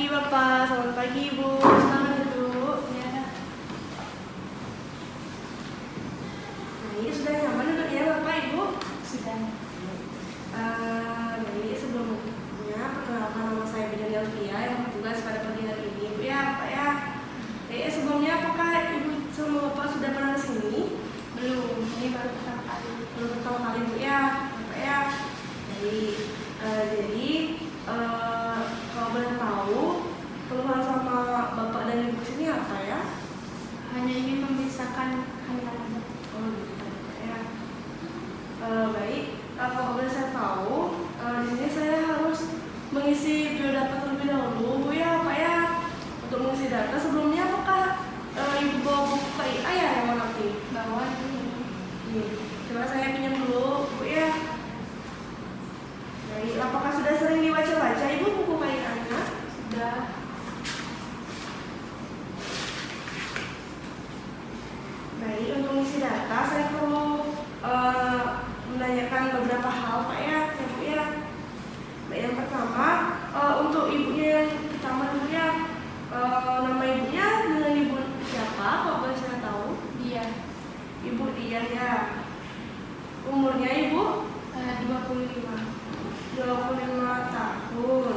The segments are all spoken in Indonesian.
pagi Bapak, selamat pagi Ibu. Selamat duduk. Ya. Nah, ini sudah nyaman duduknya Bapak Ibu? Sudah. Jadi sebelumnya perkenalkan nama saya Bidan Delvia yang bertugas pada pagi hari ini Ibu ya Pak ya. Jadi sebelumnya apakah Ibu sama Bapak sudah pernah ke sini? Belum, ini baru pertama kali. Baru pertama kali Bu ya, Bapak ya. Jadi kalau boleh tahu keluhan sama Bapak dan Ibu sini apa ya? Hanya ingin memisahkan kandang. Oh gitu ya. Baik, kalau boleh saya tahu di sini saya harus mengisi biodata terlebih dahulu Bu ya Pak ya. Untuk mengisi data sebelumnya apakah Ibu bawa buku KIA ya yang warna pink? Bawa ini. Coba saya pinjam dulu Bu ya. Baik, apakah sudah sering dibaca-baca Ibu buku KIA-nya? Sudah. Baik, untuk mengisi data saya perlu menanyakan beberapa hal Pak ya, Bu ya. Baik, yang pertama untuk ibunya yang pertama dulu ya. Nama ibunya dengan ibu siapa? Kok boleh saya tahu? Dia. Ibu Dia ya. Umurnya Ibu? 25 tahun.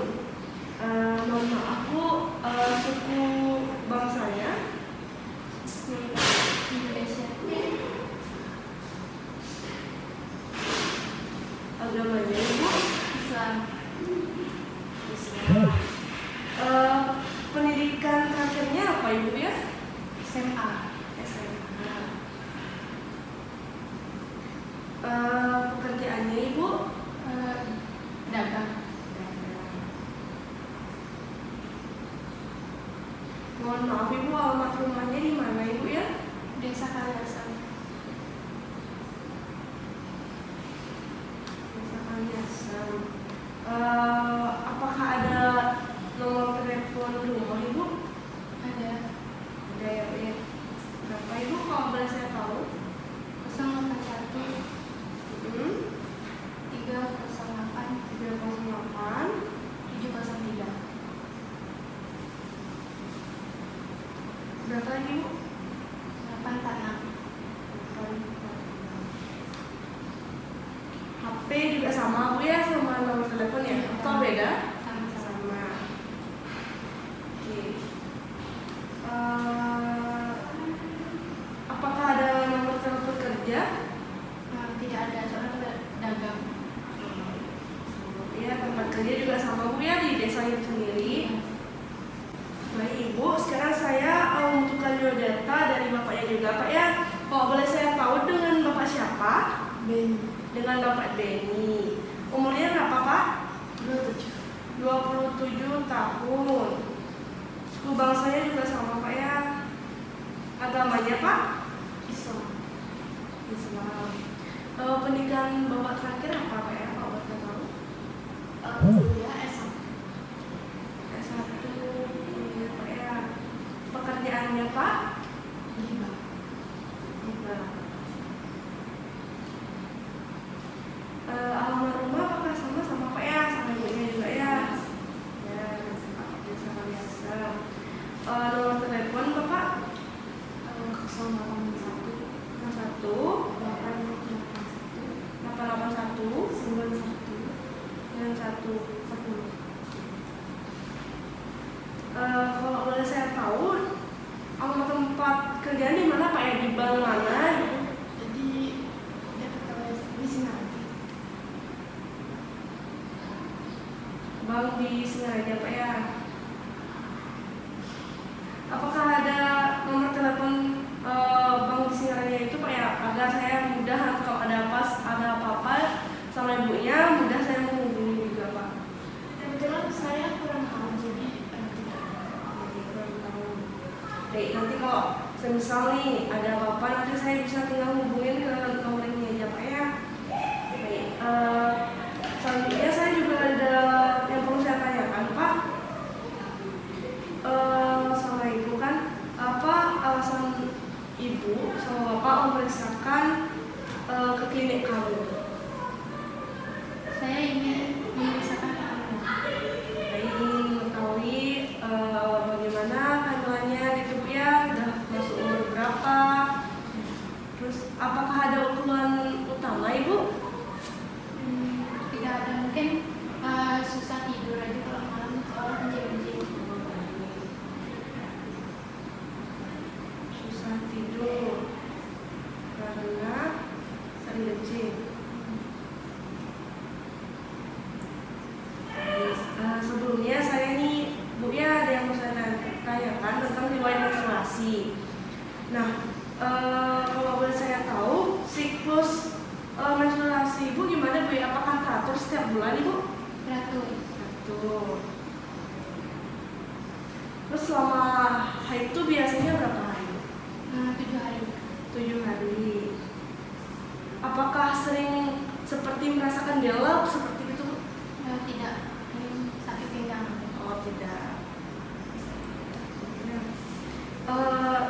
Mohon maaf Bu, suku bangsanya? Indonesia. Agamanya Ibu? Islam. Pendidikan terakhirnya apa Ibu ya? SMA. Pekerjaannya Ibu? Dagang. Mohon maaf Ibu, alamat rumahnya di mana Ibu ya? Desa Kaliasan. Desa Kaliasan. Apakah ada nomor telepon rumah Ibu? Ada. Ada ya Bu ya. Berapa Ibu kalau boleh saya tahu? 081 308 703. Berapa lagi Bu? 846. HP juga sama Bu ya, sama nomor telepon ya? Atau beda? Sama. Oke. Apakah ada nomor telepon kerja? Tidak ada, soalnya dagang. Ya, tempat kerja juga sama Bu ya, di desa itu sendiri. Baik Ibu, sekarang saya membutuhkan biodata dari Bapaknya juga Pak ya. Kalau boleh saya tahu dengan Bapak siapa? Benny. Dengan Bapak Benny. Umurnya berapa Pak? 27 tahun. Suku bangsanya juga sama Pak ya. Agamanya Pak? Islam. Pendidikan Bapak terakhir apa Pak ya? Kalau boleh tahu? Kuliah S1. Ya Pak ya. Pekerjaannya Pak? Hibah. Alamat rumah apakah sama Pak ya? Sama ibunya juga ya? Ya, sama biasa. Nomor telepon Bapak? 881 kalau boleh saya tahu alamat tempat kerjaan di mana Pak ya? Di bank mana? Di Singaraja. Bank di Singaraja Pak ya. Apakah ada nomor telepon bank di Singaraja itu Pak ya, agar saya mudah kalau ada apa-apa sama ibunya mudah saya menghubungi juga Pak? Kebetulan saya kurang tahu, jadi kurang tahu. Baik, nanti kalau semisal nih ada apa-apa nanti saya bisa tinggal hubungin ke nomor ini aja Pak ya. Baik, selanjutnya saya juga ada yang perlu saya tanyakan Pak. Sama Ibu kan, apa alasan Ibu sama Bapak memeriksakan ke klinik kami? Saya ingin memeriksakan anak. Saya ingin mengetahui bulan ibu? 100. Terus selama haid itu biasanya berapa hari? 7 hari. 7 hari. Apakah sering seperti merasakan delap seperti itu? Tidak. Sakit pinggang. Oh tidak.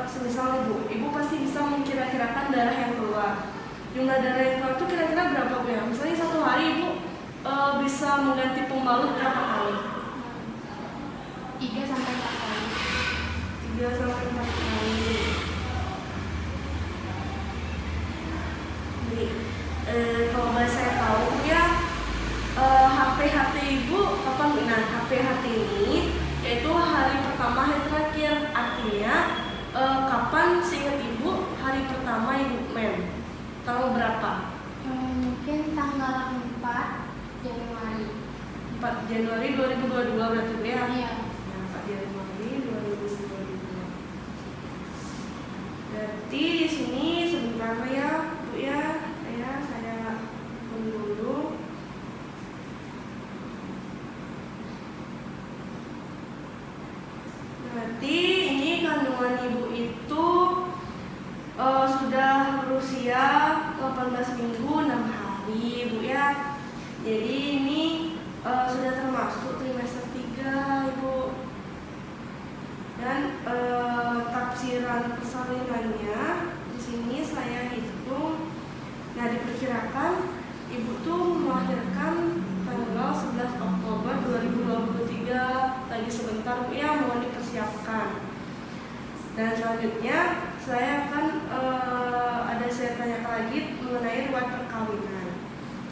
Semisal ibu pasti bisa mengkira-kirakan darah yang keluar. Jumlah darah yang keluar itu kira-kira berapa Bu ya? Misalnya satu hari ibu bisa mengganti pembalut berapa kali? 3 sampai 4 kali. 3 sampai 4 kali. Jadi, kalau boleh saya tahu ya, HPHT ibu kapan? Nah, HPHT ini yaitu hari pertama hari terakhir. Artinya kapan seingat ibu hari pertama ibu men? Tanggal berapa? Mungkin tanggal 4 Januari. 4 Januari 2022 berarti Bu ya? Iya. Nah, 4 Januari 2022. Berarti di sini sebentar ya Bu ya, saya dulu. Berarti ini kandungan ibu itu sudah berusia 18 minggu 6 hari Bu ya. Jadi ini sudah termasuk trimester 3 Ibu. Dan tafsiran persalinannya di sini saya hitung. Nah, diperkirakan ibu tuh melahirkan tanggal 11 Oktober 2023. Lagi sebentar Bu ya, mohon dipersiapkan. Dan selanjutnya saya akan saya tanyakan lagi mengenai riwayat perkawinan.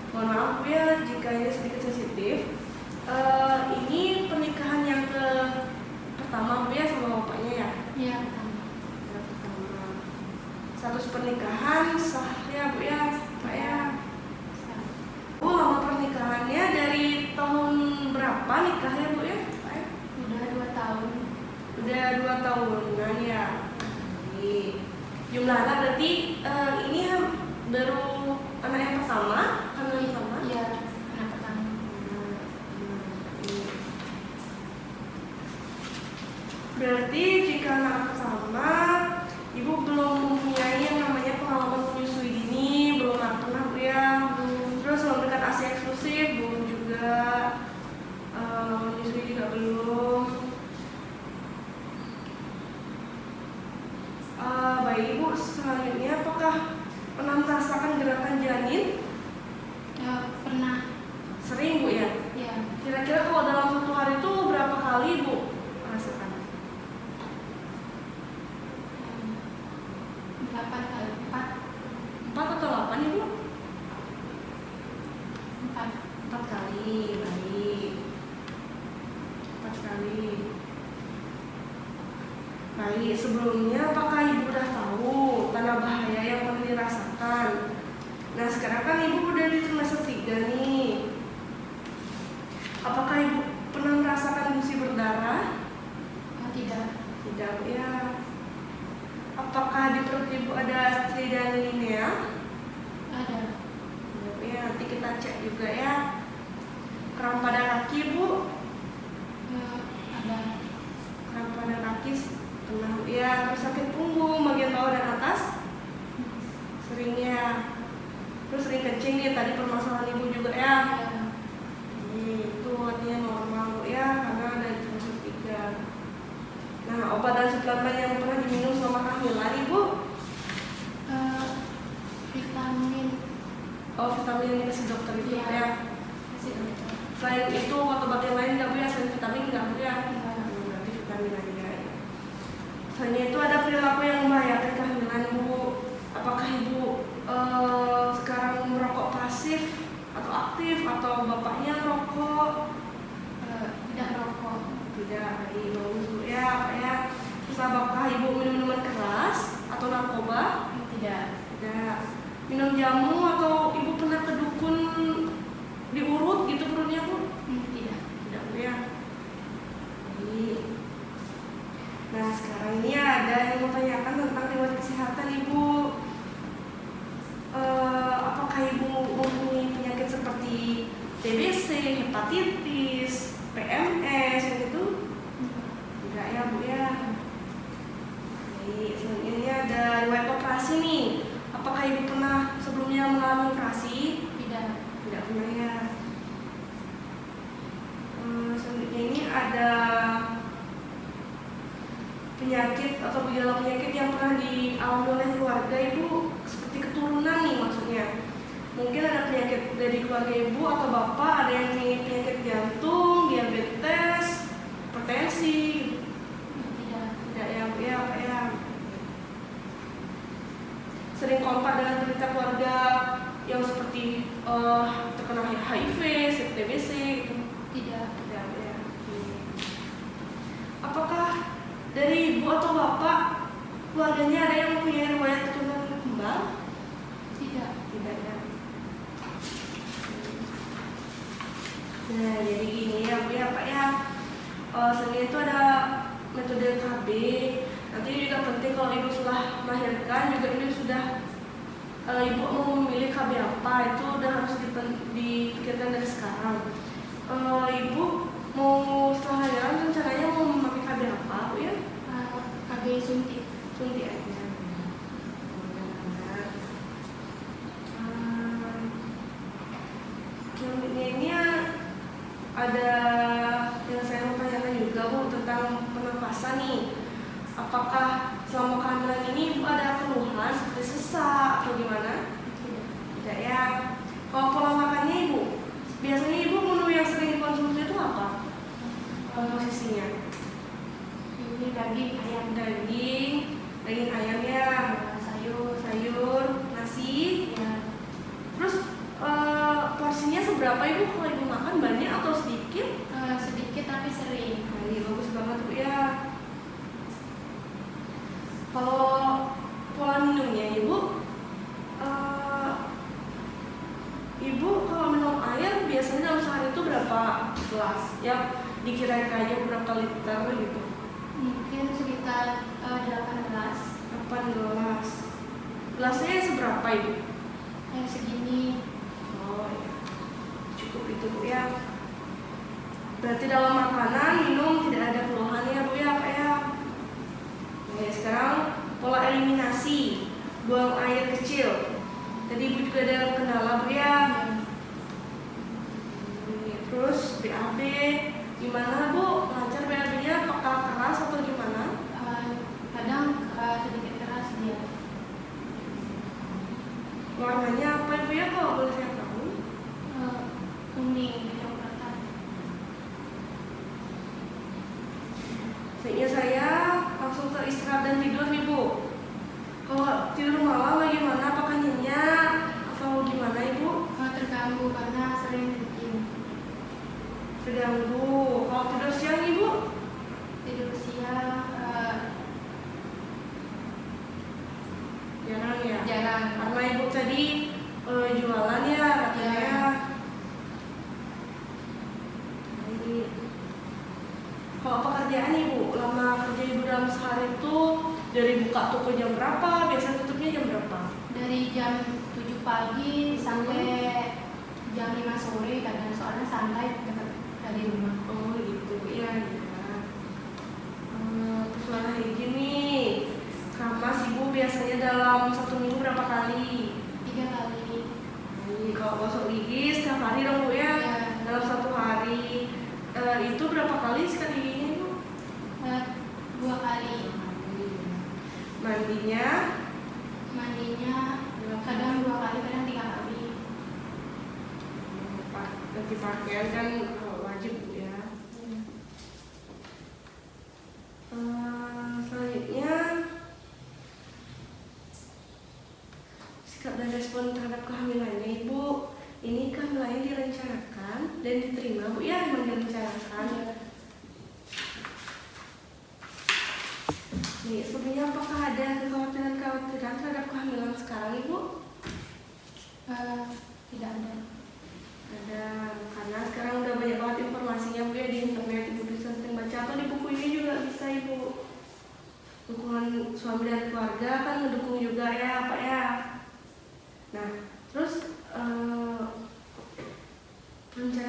Mohon maaf Bu ya jika ini sedikit sensitif. Ini pernikahan yang pertama Bu ya sama bapaknya ya? Iya, pertama. Status pernikahan sah ya Bu ya, Pak ya? Sah. Bu, lama pernikahannya dari tahun berapa nikahnya Bu ya? Pak ya? Udah 2 tahun. Udah 2 tahunan ya. Jumlah anak berarti ini baru anak yang pertama, anak yang pertama? Iya, anak pertama. Berarti jika anak pertama, ibu belum mempunyai yang namanya pengalaman menyusui dini, belum pernah Bu ya. Terus memberikan ASI eksklusif, belum juga. Menyusui juga belum. Baik Ibu, selanjutnya apakah pernah merasakan gerakan janin? Pernah. Sering Bu ya? Iya. Kira-kira kalau dalam satu hari itu berapa kali Ibu merasakan? 8 kali. 4 atau 8 Ibu? 4. 4 kali, baik. 4 kali. Baik, sebelumnya apakah Ibu udah tahu tanda bahaya yang pernah dirasakan? Nah, sekarang kan Ibu udah di trimester 3 nih. Apakah Ibu pernah merasakan gusi berdarah? Tidak. Tidak ya. Apakah di perut Ibu ada stridhan linea? Ada. Ya, nanti kita cek juga ya. Kram pada kaki Bu? Ada. Kram pada kaki pernah ya. Terus sakit punggung bagian bawah dan atas? Seringnya. Terus sering kencing nih, tadi permasalahan Ibu juga ya. Itu artinya normal Bu ya, karena ada trimester 3. Nah, obat dan suplemen yang pernah diminum selama kehamilan Ibu? Vitamin. Oh, vitamin yang dikasih dokter itu Iya. ya. Kasih dokter. Selain itu obat-obat yang lain nggak Bu ya? Selain vitamin nggak Bu ya? Enggak. Berarti vitamin aja ya. Selain itu ada perilaku yang membahayakan kehamilan Bu. Apakah Ibu sekarang merokok pasif atau aktif, atau bapaknya merokok? Tidak merokok. Tidak, bagus Bu ya, Pak ya. Terus apakah Ibu minum minuman keras atau narkoba? Tidak. Tidak. Minum jamu atau Ibu pernah ke dukun diurut gitu perutnya Bu? Tidak. Tidak Bu ya. Baik. Nah, sekarang ini ada yang mau tanyakan tentang riwayat kesehatan Ibu. Apakah Ibu mempunyai penyakit seperti TBC, hepatitis, PMS gitu? Tidak ya Bu ya. Baik, selanjutnya ini ada riwayat operasi nih. Apakah Ibu pernah sebelumnya mengalami operasi? Tidak. Tidak pernah ya. Selanjutnya ini ada penyakit atau gejala penyakit yang pernah dialami oleh keluarga Ibu, seperti keturunan nih maksudnya. Mungkin ada penyakit dari keluarga Ibu atau Bapak, ada yang penyakit jantung, diabetes, hipertensi. Tidak. Tidak ya Bu ya, Pak ya. Sering kontak dengan berita keluarga yang seperti terkena HIV, TBC gitu. Tidak. Tidak ya. Apakah dari Ibu atau Bapak keluarganya ada yang mempunyai riwayat keturunan kembar? Tidak. Tidak ya. Nah, jadi gini ya Bu ya Pak ya. Selanjutnya itu ada metode KB. Nanti juga penting kalau Ibu sudah melahirkan juga ini sudah Ibu mau memilih KB apa itu udah harus dipikirkan dari sekarang. Ibu mau setelah lahiran rencananya mau memakai KB apa Bu ya? KB suntik. Suntik aja. Ini ada yang saya mau tanyakan juga Bu tentang pernapasan nih. Apakah selama kehamilan ini Ibu ada keluhan seperti sesak atau gimana? Tidak ya. Kalau pola makannya Ibu, biasanya Ibu menu yang sering dikonsumsi itu apa? Komposisinya? Ini daging ayam. Daging ayam ya, sayur, nasi. Ya. Terus porsinya seberapa Ibu kalau Ibu makan, banyak atau sedikit? Sedikit tapi sering. Nah, ini bagus banget Bu ya. Kalau pola minumnya Ibu, Ibu kalau minum air biasanya dalam sehari itu berapa gelas? Ya dikira-kira aja berapa liter gitu? Mungkin sekitar 18. 18. Gelasnya seberapa Ibu? Segini. Oh ya, cukup itu Bu ya. Berarti dalam makanan, minum tidak ada keluhan ya Bu ya Pak ya. Oke, sekarang pola eliminasi, buang air kecil. Tadi Ibu juga ada kendala Bu ya. Terus BAB, gimana Bu? Lancar BAB-nya? Apakah keras atau gimana? Kadang sedikit keras dia. Warnanya apa Ibu ya kalau boleh saya tahu? Kuning, kecoklatan. Sebaiknya saya langsung ke istirahat dan tidur nih Bu. Kalau tidur malam bagaimana? Apakah nyenyak atau gimana Ibu? Terganggu karena sering kencing. Terganggu. Kalau tidur siang Ibu? Tidur siang Jarang ya? jarang. Karena Ibu tadi jualan ya katanya. Jadi, kalau pekerjaan Ibu, lama kerja Ibu dalam sehari itu dari buka toko jam berapa? Biasa tutupnya jam berapa? Dari jam 7 pagi sampai jam 5 sore kadang, soalnya santai dekat dari rumah. Oh gitu ya. Terus lagi gini, keramas Ibu biasanya dalam 1 minggu berapa kali? 3 kali. Kalau gosok gigi setiap hari dong Bu ya? Ya. Dalam 1 hari. Itu berapa kali sekali giginya Ibu? 2 kali. Mandinya? Mandinya kadang 2 kali, kadang 3 kali. Ganti pakaian kan wajib Bu ya. Selanjutnya sikap dan respon terhadap kehamilannya Ibu. Ini kehamilannya direncanakan dan diterima Bu ya, memang direncanakan. Nih, sebenarnya apakah ada kekhawatiran terhadap kehamilan sekarang Ibu? Tidak ada. Ada, karena sekarang udah banyak banget informasinya Bu ya di internet. Ibu bisa sering baca atau di buku ini juga bisa Ibu. Dukungan suami dan keluarga kan mendukung juga ya Pak ya. Nah, terus rencana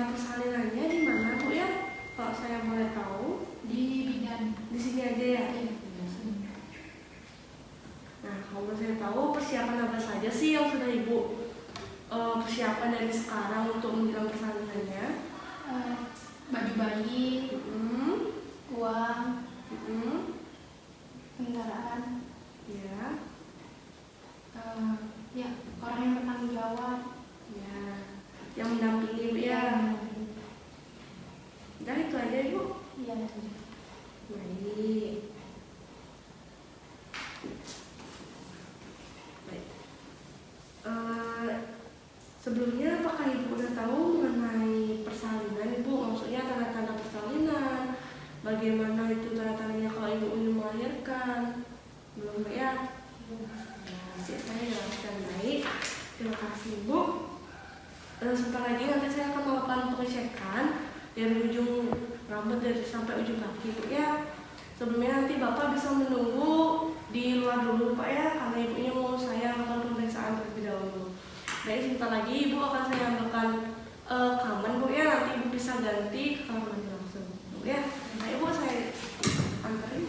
sudah ibu persiapan dari sekarang untuk menjelang persalinannya? Baju bayi, uang, kendaraan, Ya, ya orang yang bertanggung jawab, ya, yang mendampingi ibu ya. Udah itu aja ibu. Iya. Baik. Baik. Sebelumnya apakah ibu udah tahu mengenai persalinan ibu? Maksudnya tanda-tanda persalinan, bagaimana itu tanda-tandanya kalau ibu ingin melahirkan? Belum ya? Nah, saya jelaskan. Baik. Terima kasih ibu. Sebentar lagi nanti saya akan melakukan pengecekan dari ujung rambut sampai ujung kaki ibu ya. Sebelumnya nanti bapak bisa menunggu di luar dulu pak ya, karena ibunya mau saya lakukan pemeriksaan terlebih dahulu. Baik, sebentar lagi ibu akan saya ambilkan kaman bu ya, nanti ibu bisa ganti ke kamar mandi langsung bu ya. Nah ibu saya antarin.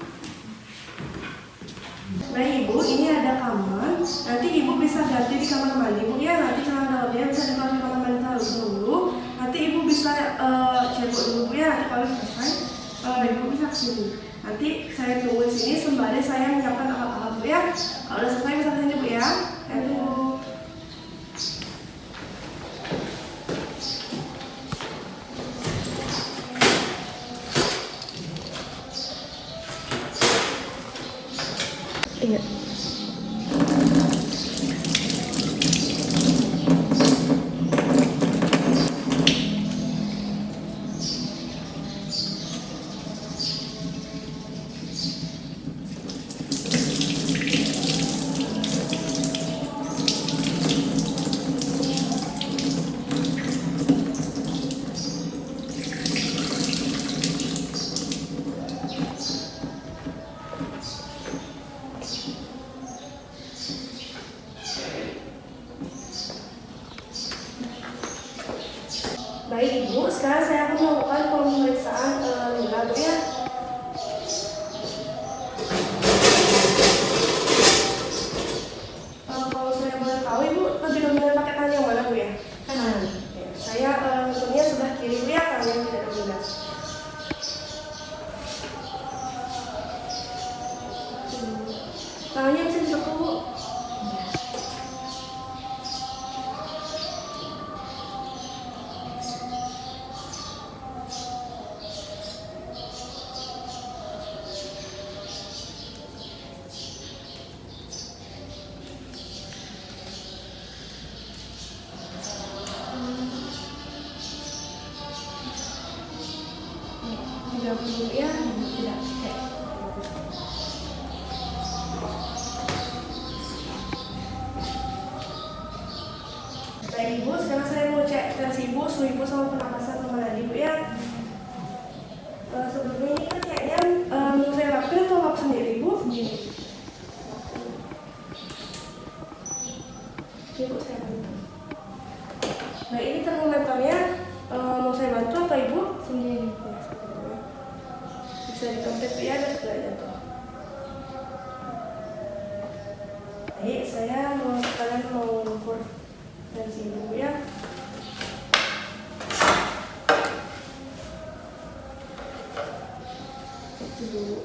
Nah ibu, ini ada kamar, nanti ibu bisa ganti di kamar mandi bu ya, nanti celana dalamnya bisa ditaruh di kamar mandi dulu. Nanti ibu bisa cebok dulu bu ya, nanti kalau selesai ibu bisa kesini. Nanti saya tunggu di sini sembari saya menyiapkan alat-alat bu ya. Kalau udah selesai bisa kesini bu ya. Tunggu. Iya. Baik ibu, sekarang saya akan melakukan pemeriksaan nila bu ya. Kalau saya boleh tahu ibu lebih dominan pakai tangan yang mana bu ya? Kanan. Ya, saya tentunya sebelah kiri bu ya, tangan yang tidak dominan. Tangannya bisa ditekuk bu. Tidak perlu ya, tidak. Baik ibu, sekarang saya mau cek tensi ibu, suhu ibu sama pernapasan kemana ibu ya. Sebelumnya ini kan kayaknya mau saya rapin atau lap sendiri ibu? Sendiri. Ibu saya bantu. Baik, ini termometernya mau saya bantu apa ibu? Sendiri. Ya, sendiri. Bisa dikompet ya, ada segala tuh. Baik, saya mau sekalian mau ukur tensi ibu ya. Itu dulu.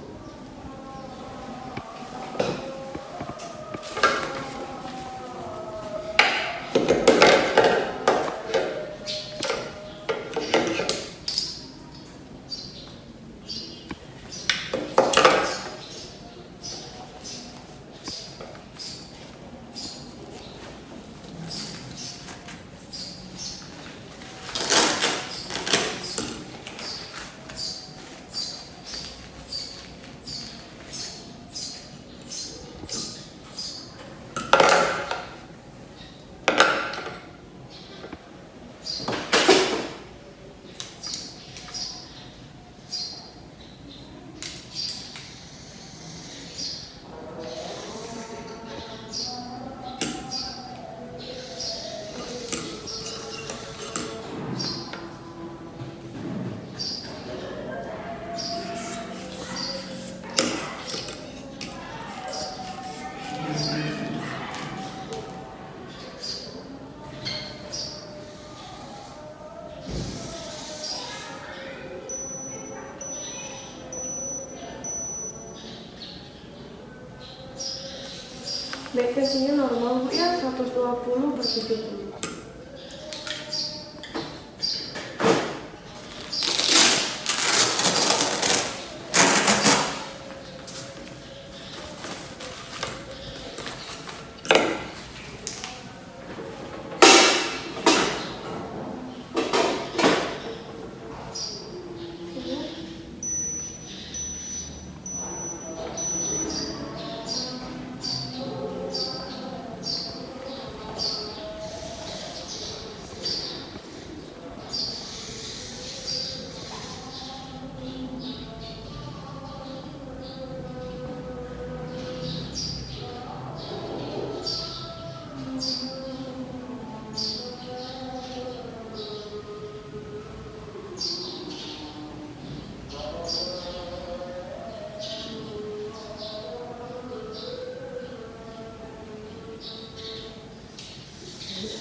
Baik, tensinya normal Bu ya, 120/70.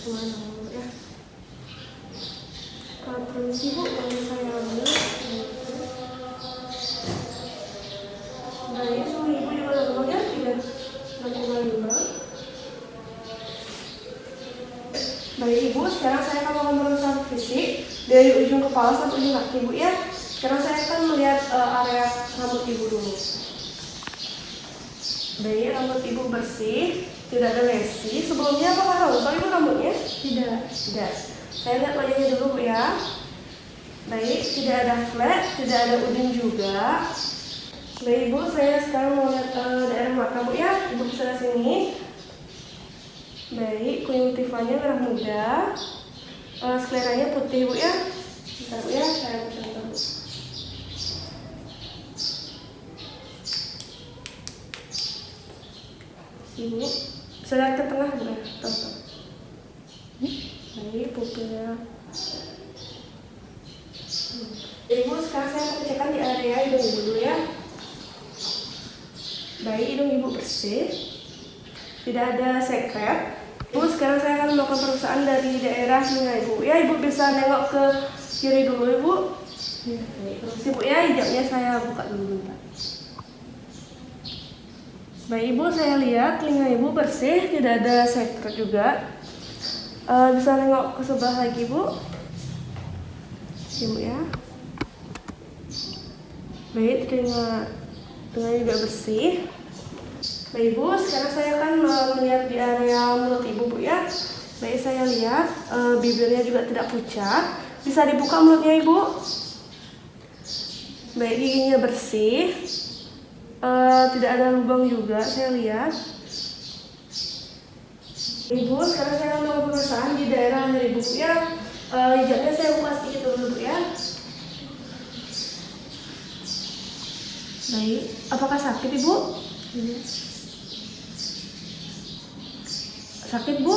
Kemana Bu ya? Permisi Bu, kalau saya ambil. Baik, suhu Ibu juga normal ya, 365. Baik Ibu, sekarang saya akan melakukan pemeriksaan fisik dari ujung kepala sampai ujung kaki Bu ya. Sekarang saya akan melihat area rambut Ibu dulu. Baik, rambut Ibu bersih, tidak ada lesi. Sebelumnya apakah rontok Ibu rambutnya? Tidak. Tidak. Saya lihat wajahnya dulu Bu ya. Baik, tidak ada flat, tidak ada udin juga. Baik Ibu, saya sekarang mau lihat daerah mata Bu ya. Ibu bisa lihat sini. Baik, konjungtivanya merah muda. Skleranya putih Bu ya. Bentar Bu ya, saya bisa lihat Bu. Ibu, bisa lihat ke tengah Bu ya. Tonton. Baik, pupilnya. Ibu, sekarang saya akan cekkan di area hidung Ibu dulu ya. Baik, hidung Ibu bersih, tidak ada sekret. Ibu, sekarang saya akan melakukan pemeriksaan dari daerah telinga Ibu. Ya, Ibu bisa nengok ke kiri dulu Ibu. Ya, baik, terus Ibu ya, hijabnya saya buka dulu bentar. Baik Ibu, saya lihat telinga Ibu bersih, tidak ada sekret juga. Bisa nengok ke sebelah lagi Bu. Ibu ya. Baik, telinga juga bersih. Baik Ibu, sekarang saya akan melihat di area mulut Ibu Bu ya. Baik, saya lihat bibirnya juga tidak pucat. Bisa dibuka mulutnya Ibu. Baik, giginya bersih. Tidak ada lubang juga, saya lihat. Ibu, sekarang saya akan melakukan pemeriksaan di daerah leher Ibu ya. Hijabnya saya buka sedikit dulu Bu ya. Baik, apakah sakit Ibu? Sakit Bu?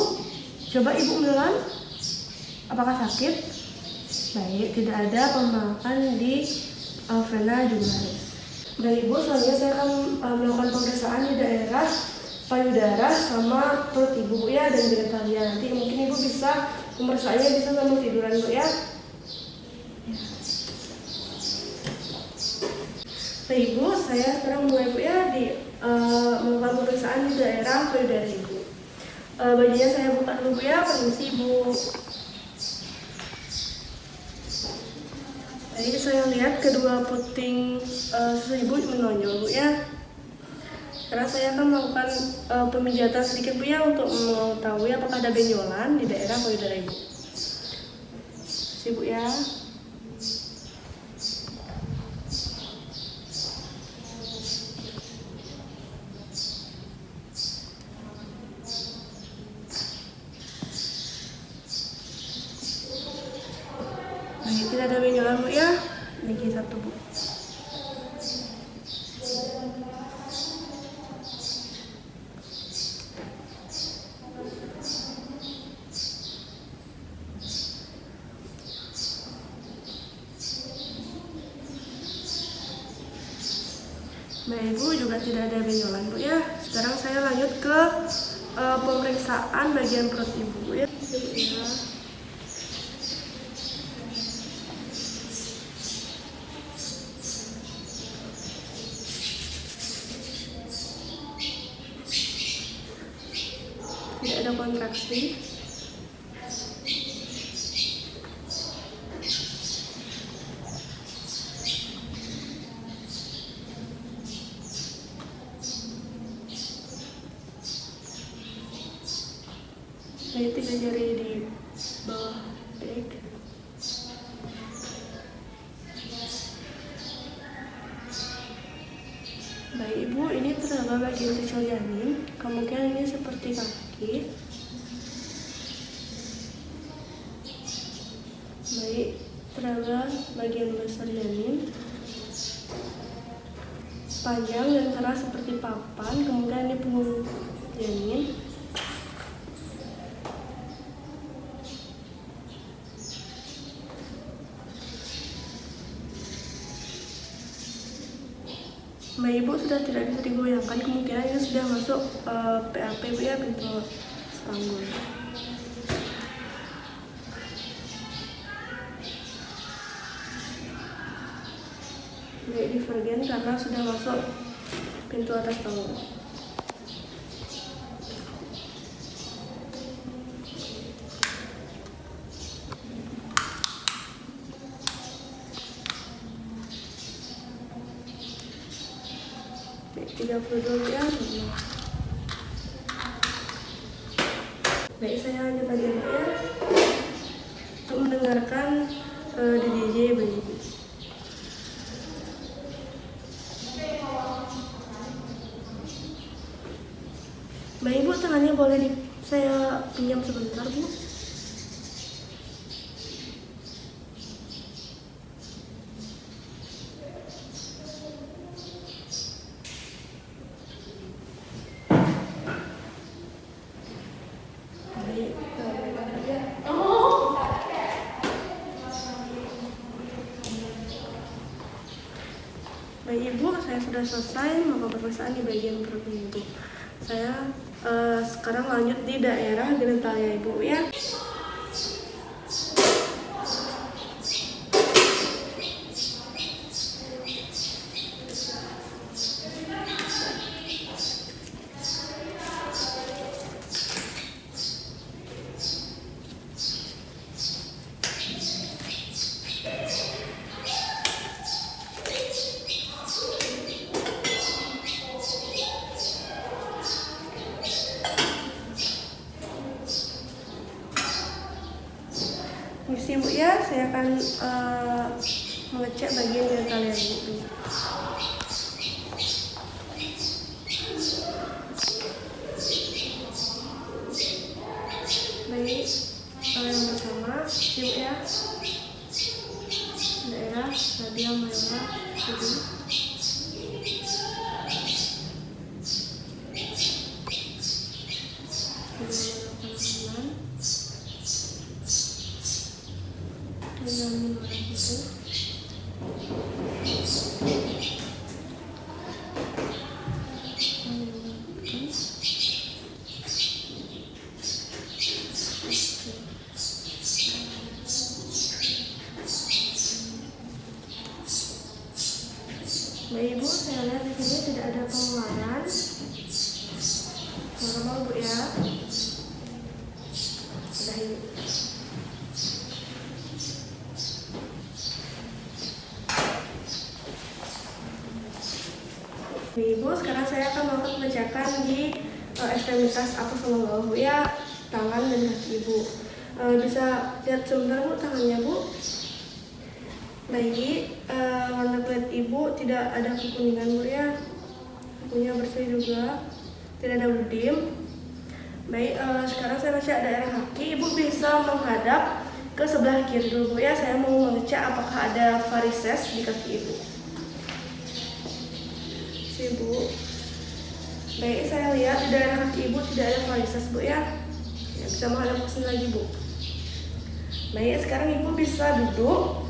Coba Ibu menelan. Apakah sakit? Baik, tidak ada pembengkakan di vena jugularis. Baik Ibu, selanjutnya saya akan melakukan pemeriksaan di daerah payudara sama perut Ibu Bu ya, dan genitalia. Nanti mungkin Ibu bisa pemeriksaannya bisa sambil tiduran Bu ya. Baik Ibu, saya sekarang mulai Bu ya melakukan pemeriksaan di daerah payudara Ibu. Bajunya saya buka dulu Bu ya, permisi Ibu. Baik, saya lihat kedua puting susu Ibu menonjol Bu ya. Sekarang saya akan melakukan pemijatan sedikit Bu ya, untuk mengetahui apakah ada benjolan di daerah payudara Ibu. Ibu ya. Baik, tidak ada benjolan Bu ya. Lagi satu Bu. Baik Ibu, juga tidak ada benjolan Bu ya. Sekarang saya lanjut ke pemeriksaan bagian perut Ibu Bu ya. kontraksi. Baik, 3 jari di bawah back. Baik Ibu, ini terdapat bagian kecil janin, kemungkinan ini seperti kaki. Baik, terdapat bagian besar janin, panjang dan keras seperti papan, kemungkinan ini punggung janin. Bayi Ibu sudah tidak bisa digoyangkan, kemungkinan ini sudah masuk PAP Bu ya, pintu spanggul. Baik, divergen karena sudah masuk pintu atas panggul. Baik, 32 ya. Baik, saya lanjut lagi ya untuk mendengarkan DJJ bayi Ibu. Bayi Ibu, tangannya boleh saya pinjam sebentar Bu. Baik Ibu, saya sudah selesai melakukan pemeriksaan di bagian perut Ibu. Saya sekarang lanjut di daerah genitalia Ibu ya. Misi Bu ya, saya akan mengecek bagian genitalia Ibu. Baik, yang pertama Ibu ya, daerah radial mayora kiri. Baik Ibu, saya lihat di sini tidak ada pengeluaran. Normal Bu ya. Sudah ini. Ibu, sekarang saya akan melakukan pengecekan di ekstremitas atas sama bawah Bu ya, tangan dan kaki Ibu. Bisa lihat sebentar Bu tangannya Bu. Baik, warna kulit Ibu tidak ada kekuningan Bu ya, kukunya bersih juga, tidak ada budim. Baik, sekarang saya ngecek daerah kaki. Ibu bisa menghadap ke sebelah kiri dulu Bu ya. Saya mau mengecek apakah ada varises di kaki Ibu. Ibu. Baik, saya lihat di daerah kaki Ibu tidak ada varises Bu ya. Bisa menghadap ke sini lagi Bu. Baik, sekarang Ibu bisa duduk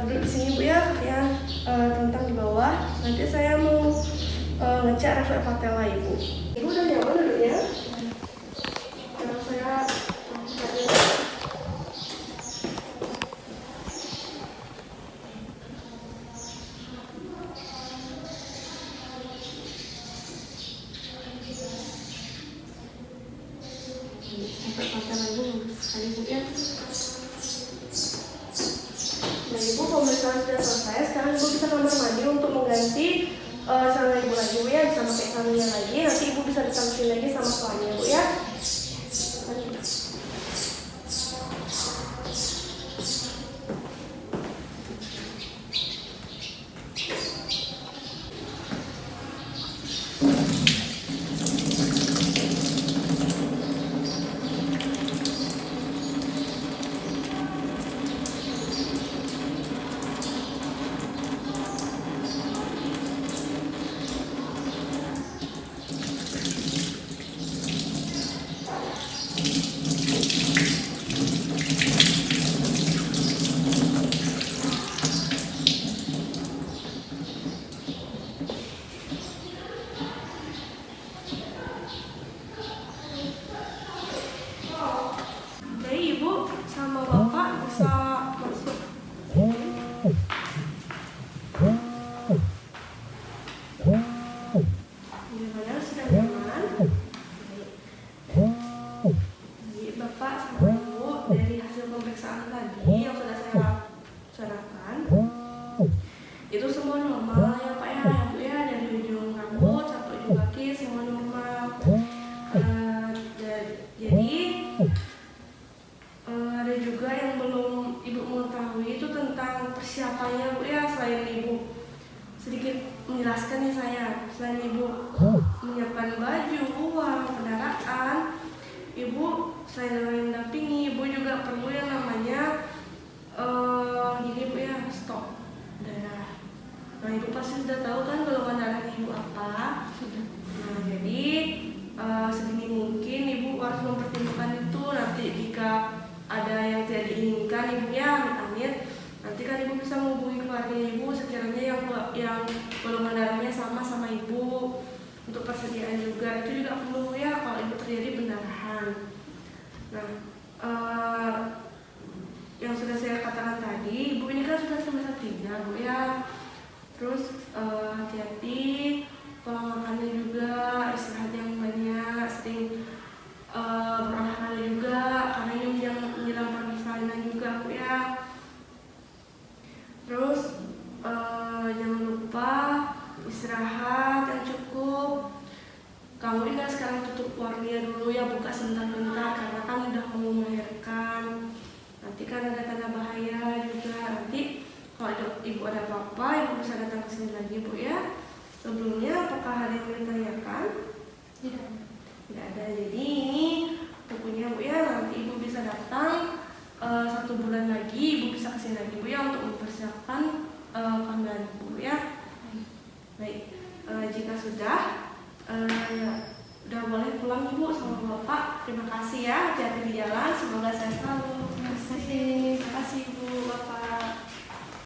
di sini Bu ya, kakinya tentang di bawah. Nanti saya mau ngecek refleks patella Ibu. Ibu udah nyaman duduknya? Sekarang saya Nah, ibu ya. Nah, ibu pemeriksaan sudah selesai. Sekarang ibu bisa kamar mandi untuk mengganti celana ibu lagi, bu ya. Bisa pakai celananya lagi. Nanti ibu bisa ditangsin lagi sama suaminya, bu ya. Jadi ibu sama bapak bisa masuk. Gimana, sudah nyaman? Jadi bapak sama ibu dari hasil pemeriksaan tadi yang sudah saya bicarakan, itu semua normal ya pak ya, bu ya, dari ujung rambut sampai ujung kaki semua normal. Jadi ada juga yang belum ibu mengetahui itu tentang persiapannya, bu ya. Selain ibu sedikit menjelaskan nih saya, selain ibu menyiapkan baju, uang, kendaraan, ibu selain mendampingi, ibu juga perlu yang namanya gini bu ya, stok darah. Nah, ibu pasti sudah tahu kan golongan darah ibu apa. Nah, jadi sedini mungkin ibu harus mempertimbangkan itu. Nanti jika ada yang tidak diinginkan ibu ya, amit-amit, nanti kan ibu bisa menghubungi keluarga ibu sekiranya yang golongan darahnya sama ibu, untuk persediaan juga. Itu juga perlu ya kalau ibu terjadi pendarahan. Nah, yang sudah saya katakan tadi, ibu ini kan sudah semester 3 bu ya. Terus hati-hati pola makannya juga, istirahat yang banyak, sering berolahraga juga, karena ini menjelang persalinan juga bu ya. Terus jangan lupa istirahat yang cukup. Kamu ini kan sekarang tutup warnia dulu ya, buka sebentar-bentar karena kan udah mau melahirkan. Nanti kan ada tanda bahaya juga. Nanti kalau ibu ada apa-apa, ibu bisa datang ke sini lagi bu ya. Sebelumnya apakah ada yang ditanyakan? Tidak ada. Jadi ini bukunya bu ya. Nanti ibu bisa datang 1 bulan lagi, ibu bisa kesini lagi bu ya untuk mempersiapkan kehamilan ibu ya. Baik, jika sudah udah boleh pulang ibu sama bapak. Terima kasih ya, hati-hati di jalan, semoga sehat selalu. Terima kasih. Terima kasih ibu, bapak.